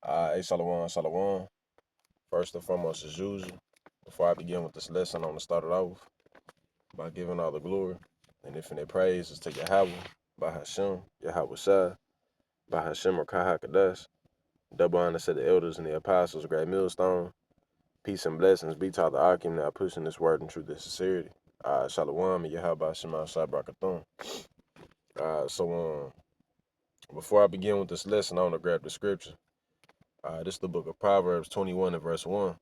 Hey, Shalom, Shalom. First and foremost, as usual, before I begin with this lesson, I want to start it off by giving all the glory and infinite praises to Yahweh, by Hashem, Yahweh Shai, by Hashem or Kahakadash. Double honor to the elders and the apostles, great millstone. Peace and blessings be taught the Akim now pushing this word in truth and sincerity. Shalom, and Yahweh Shema Shai Brakathon. Before I begin with this lesson, I want to grab the scripture. This is the book of Proverbs 21 and verse 1.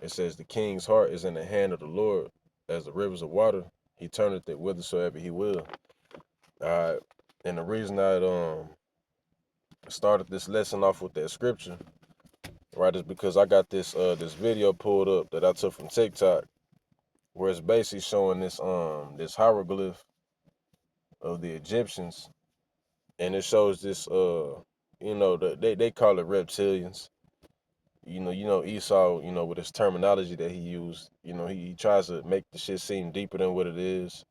It says, the king's heart is in the hand of the Lord, as the rivers of water. He turneth it whithersoever he will. And the reason I started this lesson off with that scripture, right, is because I got this video pulled up that I took from TikTok, where it's basically showing this hieroglyph of the Egyptians, and it shows this they call it reptilians. Esau, with his terminology that he used, he tries to make the shit seem deeper than what it is.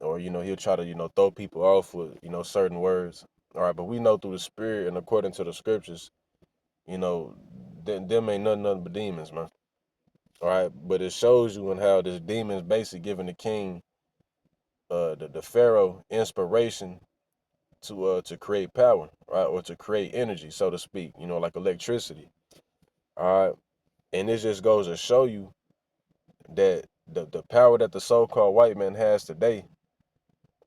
Or, he'll try to, throw people off with, certain words. All right, but we know through the spirit and according to the scriptures, you know, them ain't nothing but demons, man. All right, but it shows you in how this demon is basically giving the king, the pharaoh, inspiration to create power, right, or to create energy, so to speak, like electricity. All right, and this just goes to show you that the power that the so-called white man has today,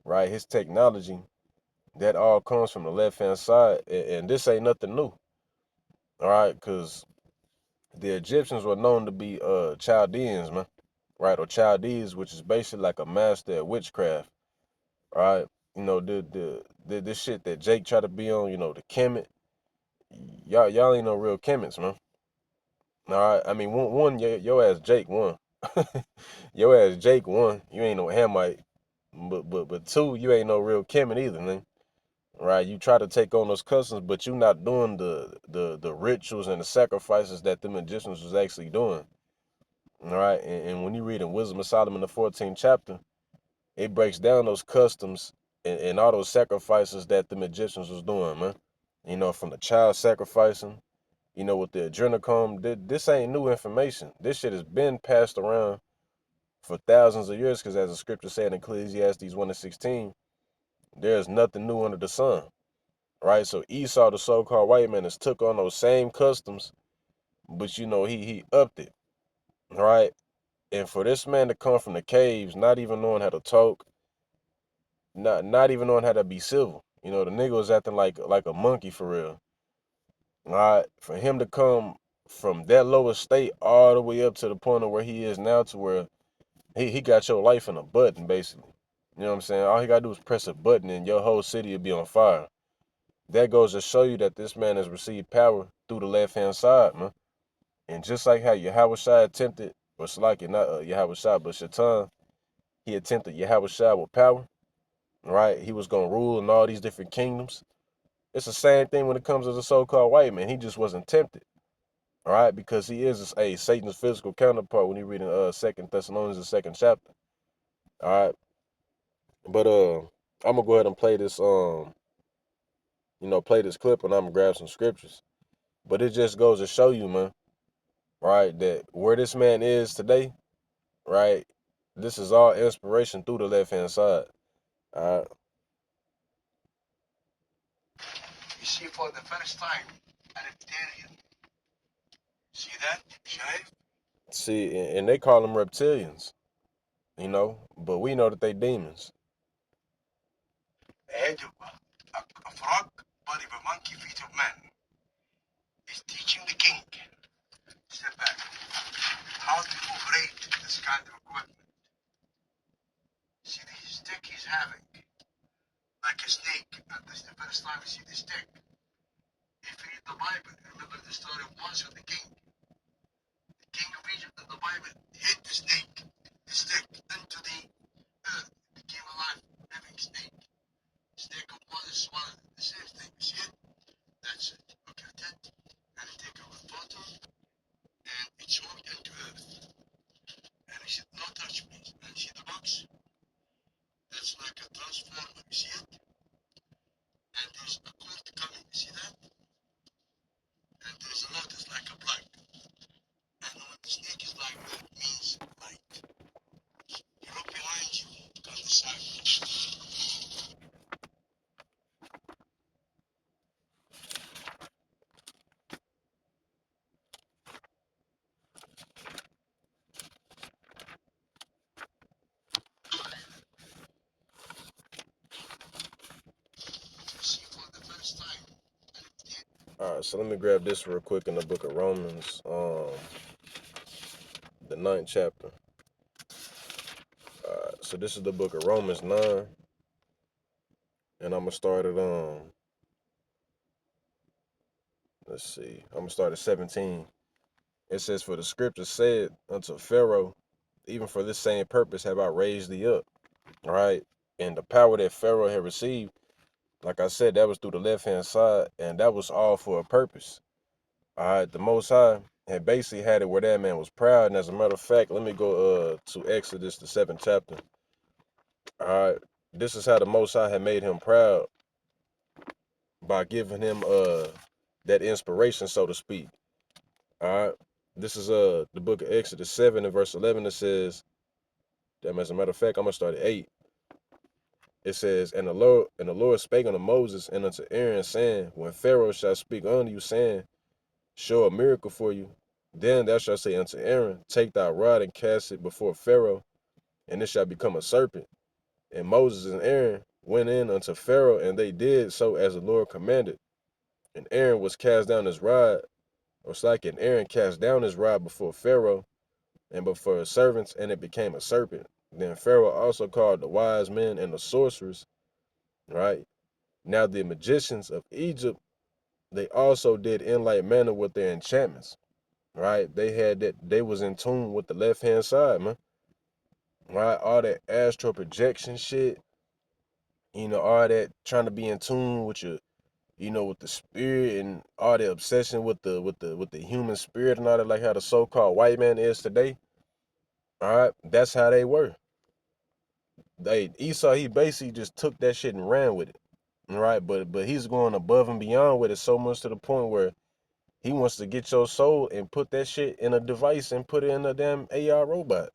right, his technology, that all comes from the left-hand side, and this ain't nothing new, all right, because the Egyptians were known to be Chaldeans, man, right, or Chaldees, which is basically like a master at witchcraft, right? This shit that Jake tried to be on, the Kemet, y'all ain't no real Kemets, man. All right, I mean, one your ass Jake won, your ass Jake won. You ain't no Hamite, but two, you ain't no real Kemet either, man. Right, you try to take on those customs, but you not doing the rituals and the sacrifices that the magicians was actually doing. All right, and when you read in Wisdom of Solomon, the 14th chapter, it breaks down those customs and all those sacrifices that the magicians was doing, man. From the child sacrificing, with the adrenochrome, this ain't new information. This shit has been passed around for thousands of years, because as the scripture said in Ecclesiastes 1 and 16, there's nothing new under the sun. Right, so Esau, the so-called white man, has took on those same customs, but he upped it, right? And for this man to come from the caves, not even knowing how to talk, not even knowing how to be civil, the nigga was acting like a monkey for real. All right, for him to come from that lower state all the way up to the point of where he is now, to where he got your life in a button, basically. You know what I'm saying? All he gotta do is press a button and your whole city will be on fire. That goes to show you that this man has received power through the left-hand side, man. And just like how Yahweh Shai attempted, or Salaki, not Yahweh Shai, but Shaitan, he attempted Yahweh Shai with power, right? He was going to rule in all these different kingdoms. It's the same thing when it comes to the so-called white man. He just wasn't tempted, all right? Because he is Satan's physical counterpart when you read in 2 Thessalonians, the 2nd chapter, all right? But I'm going to go ahead and play this clip, and I'm going to grab some scriptures. But it just goes to show you, man, right, that where this man is today, right, this is all inspiration through the left-hand side. All right. You see for the first time an reptilian. See that, Shaif? See, and they call them reptilians, but we know that they demons. Head of a frog, body of a monkey, feet of man, is teaching the king, step back, how to operate this kind of equipment. See the stick he's having, like a snake. And this is the first time we see the stick. If you read the Bible, remember the story of Moses, the king of Egypt in the Bible hit the snake, the stick, into the earth. It became a live, living snake. Snake of Moses swallowed the same thing. See it? That's it. Look at it. And take a photo. And it swapped into earth. And he said, no touch, please. And see the box? That's like a transformer. You see it? And there's a colt coming. You see that? All right, so let me grab this real quick in the book of Romans, the 9th chapter. So this is the book of Romans 9, and I'm gonna start at let's see, I'm gonna start at 17. It says, "For the scripture said unto Pharaoh, even for this same purpose have I raised thee up." All right, and the power that Pharaoh had received, like I said, that was through the left hand side, and that was all for a purpose. All right, the Most High had basically had it where that man was proud, and as a matter of fact, let me go to Exodus the 7th chapter. All right, this is how the Most High had made him proud by giving him that inspiration, so to speak. All right, this is the book of Exodus 7 and verse 11. It says, as a matter of fact, I'm gonna start at 8. It says, and the Lord spake unto Moses and unto Aaron, saying, When Pharaoh shall speak unto you, saying, Show a miracle for you, then thou shalt say unto Aaron, Take thy rod and cast it before Pharaoh, and it shall become a serpent. And Moses and Aaron went in unto Pharaoh, and they did so as the Lord commanded. And Aaron was cast down his rod, or it's like, and Aaron cast down his rod before Pharaoh and before his servants, and it became a serpent. Then Pharaoh also called the wise men and the sorcerers, right? Now the magicians of Egypt, they also did in like manner with their enchantments, right? They was in tune with the left hand side, man. Right? All that astral projection shit, all that trying to be in tune with your, with the spirit and all the obsession with the human spirit and all that, like how the so-called white man is today. All right, that's how they were. Esau, he basically just took that shit and ran with it. Right, but he's going above and beyond with it so much to the point where he wants to get your soul and put that shit in a device and put it in a damn AI robot.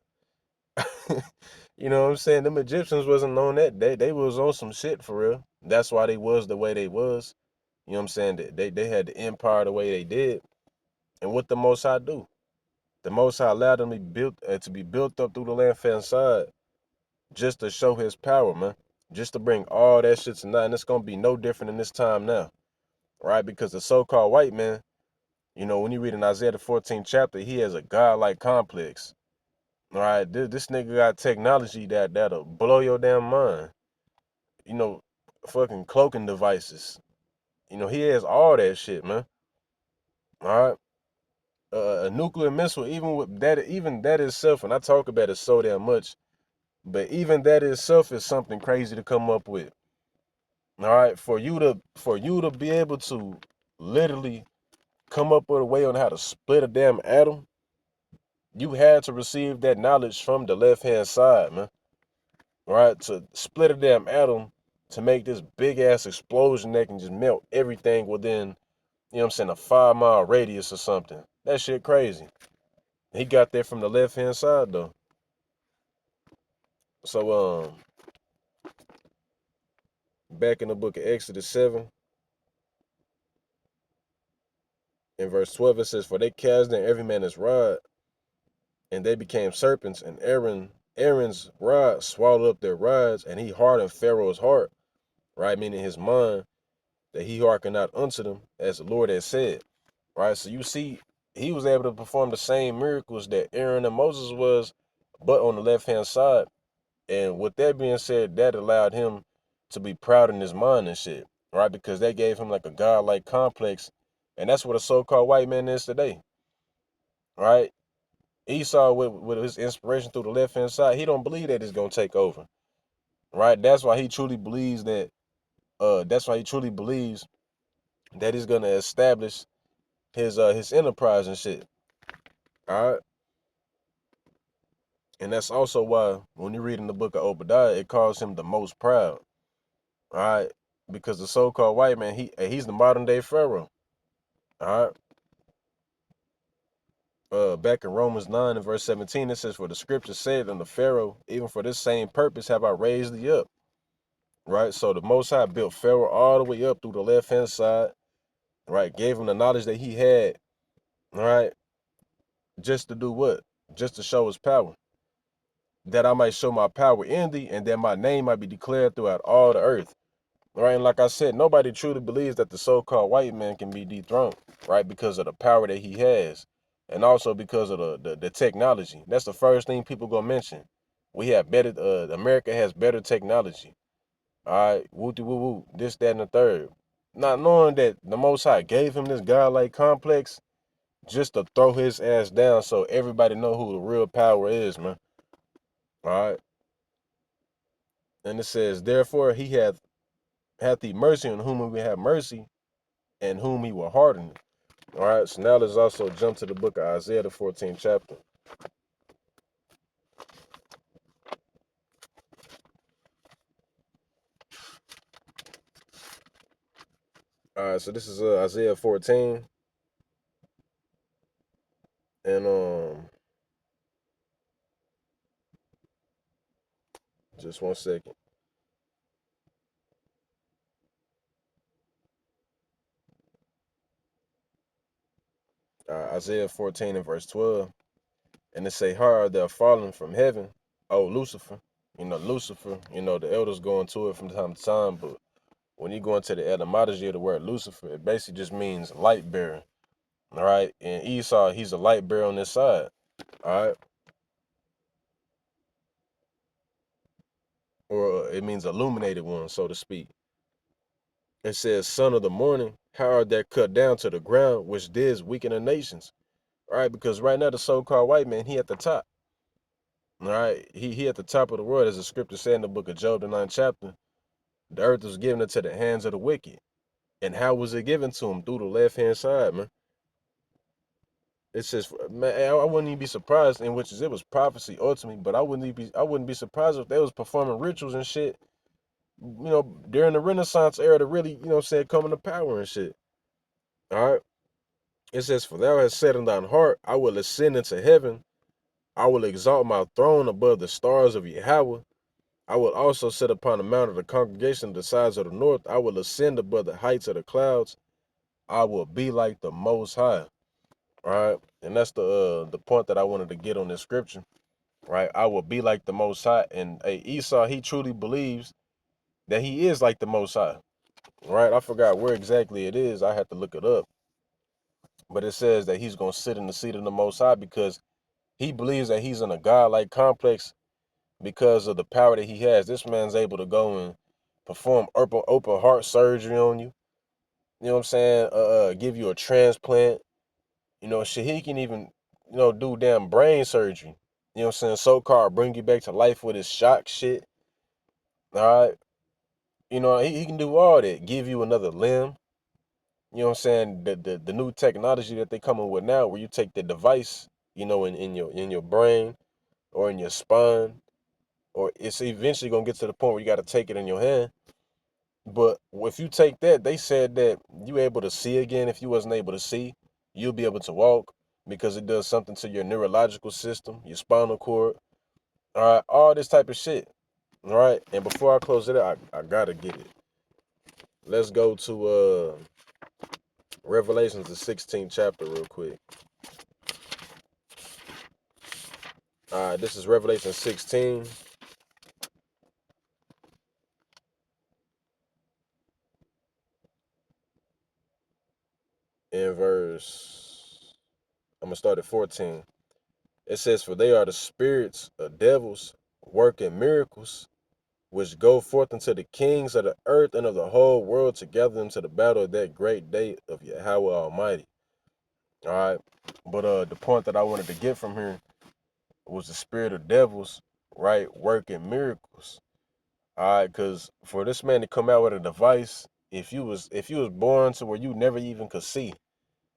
You know what I'm saying? Them Egyptians wasn't on that. They was on some shit for real. That's why they was the way they was. You know what I'm saying? They had the empire the way they did. And what the Most High do? The Most High allowed them to be built up through the land fan side just to show his power, man. Just to bring all that shit to naught. And it's gonna be no different in this time now. Right? Because the so-called white man, when you read in Isaiah the 14th chapter, he has a godlike complex. All right, this nigga got technology that'll blow your damn mind. You know, fucking cloaking devices. He has all that shit, man. All right, a nuclear missile, even that itself, and I talk about it so damn much, but even that itself is something crazy to come up with. All right, for you to be able to literally come up with a way on how to split a damn atom, you had to receive that knowledge from the left hand side, man. Right? To split a damn atom to make this big ass explosion that can just melt everything within, what I'm saying, a 5 mile radius or something. That shit crazy. He got that from the left hand side though. So back in the book of Exodus 7, in verse 12, it says, For they cast down every man his rod, and they became serpents, and Aaron's rod swallowed up their rods, and he hardened Pharaoh's heart, right? Meaning his mind, that he hearkened not unto them, as the Lord had said. Right? So you see, he was able to perform the same miracles that Aaron and Moses was, but on the left hand side. And with that being said, that allowed him to be proud in his mind and shit, right? Because that gave him like a godlike complex. And that's what a so-called white man is today, right? Esau, with his inspiration through the left hand side, he don't believe that it's gonna take over, right? That's why he truly believes that. That's why he truly believes that he's gonna establish his enterprise and shit. All right. And that's also why when you read in the book of Obadiah, it calls him the most proud. All right. Because the so-called white man, he's the modern day Pharaoh. All right. Back in Romans 9 and verse 17, it says, For the scripture said unto Pharaoh, even for this same purpose have I raised thee up. Right. So the Most High built Pharaoh all the way up through the left hand side. Right. Gave him the knowledge that he had. All right. Just to do what? Just to show his power. That I might show my power in thee, and that my name might be declared throughout all the earth. right? And like I said, nobody truly believes that the so-called white man can be dethroned, right? Because of the power that he has, and also because of the technology. That's the first thing people gonna mention. We have better. America has better technology. All right, woo woo woo. This, that, and the third. Not knowing that the Most High gave him this godlike complex just to throw his ass down, so everybody know who the real power is, man. All right, and it says, therefore he hath he mercy on whom he will have mercy, and whom he will harden. All right, so now let's also jump to the book of Isaiah, the 14th chapter. All right, so this is Isaiah 14, and just 1 second. Isaiah 14 and verse 12, and it say, "How are they fallen from heaven, O Lucifer?" Lucifer. The elders go into it from time to time, but when you go into the etymology of the word Lucifer, it basically just means light bearer. All right, and Esau, he's a light bearer on this side. All right, or it means illuminated one, so to speak. It says, "Son of the morning, how are they cut down to the ground, which did weaken the nations?" All right, because right now the so-called white man, he at the top. All right, he at the top of the world, as the scripture said in the book of Job, the 9th chapter. The earth was given into the hands of the wicked, and how was it given to him? Through the left hand side, man. It says, man, I wouldn't even be surprised, in which it was prophecy ultimately, but I wouldn't be surprised if they was performing rituals and shit, during the Renaissance era to really, coming to power and shit. All right. It says, "For thou hast said in thine heart, I will ascend into heaven. I will exalt my throne above the stars of Yahweh. I will also sit upon the mount of the congregation of the sides of the north. I will ascend above the heights of the clouds. I will be like the Most High." All right. And that's the point that I wanted to get on this scripture. Right. I will be like the Most High. And Esau, he truly believes that he is like the Most High. Right. I forgot where exactly it is. I had to look it up. But it says that he's going to sit in the seat of the Most High because he believes that he's in a godlike complex because of the power that he has. This man's able to go and perform open heart surgery on you. You know what I'm saying? Give you a transplant. Shit, he can even, do damn brain surgery. You know what I'm saying? So-called bring you back to life with his shock shit. All right. He can do all that. Give you another limb. You know what I'm saying? The new technology that they coming with now, where you take the device, in your brain or in your spine, or it's eventually gonna get to the point where you got to take it in your hand. But if you take that, they said that you able to see again. If you wasn't able to see, you'll be able to walk because it does something to your neurological system, your spinal cord, all right, all this type of shit. All right. And before I close it out, I gotta get it. Let's go to Revelations, the 16th chapter, real quick. All right, this is Revelation 16 in verse. I'm gonna start at 14. It says, "For they are the spirits of devils working miracles, which go forth unto the kings of the earth and of the whole world to gather them to the battle of that great day of Yahweh Almighty." All right. But the point that I wanted to get from here was the spirit of devils, right, working miracles. All right, because for this man to come out with a device, if you was born to where you never even could see,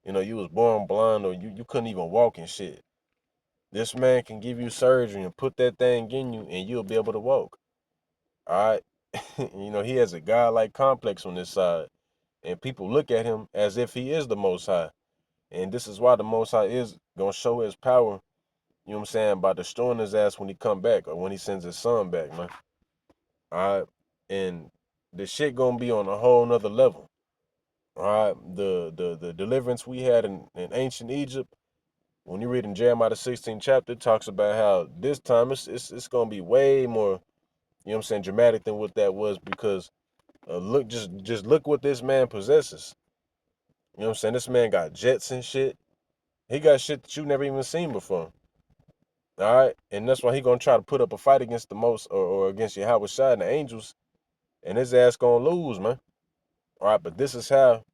you was born blind or you couldn't even walk and shit. This man can give you surgery and put that thing in you and you'll be able to walk. All right. He has a godlike complex on this side. And people look at him as if he is the Most High. And this is why the Most High is going to show his power, you know what I'm saying, by destroying his ass when he come back or when he sends his son back, man. All right. And the shit going to be on a whole nother level. All right. The deliverance we had in ancient Egypt, when you read in Jeremiah the 16th chapter, it talks about how this time it's going to be way more, you know what I'm saying, dramatic than what that was because Just look what this man possesses. You know what I'm saying? This man got jets and shit. He got shit that you never even seen before. All right, and that's why he gonna try to put up a fight against the most or against Yahweh Shai and the angels, and his ass gonna lose, man. All right, but this is how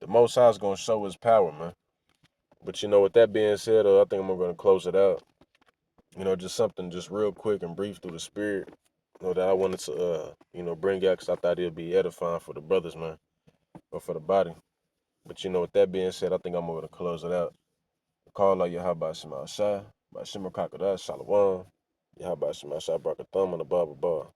the Most High is gonna show his power, man. But you know, with that being said, I think I'm gonna close it out. You know, just something just real quick and brief through the spirit. You know that I wanted to bring out because I thought it'd be edifying for the brothers, man, or for the body. But you know, with that being said, I think I'm gonna close it out. Call out Yahweh Shema Shai, by Shema Kakada, Shalom. Yahweh Shema Shai, Brakathum on the Bible bar.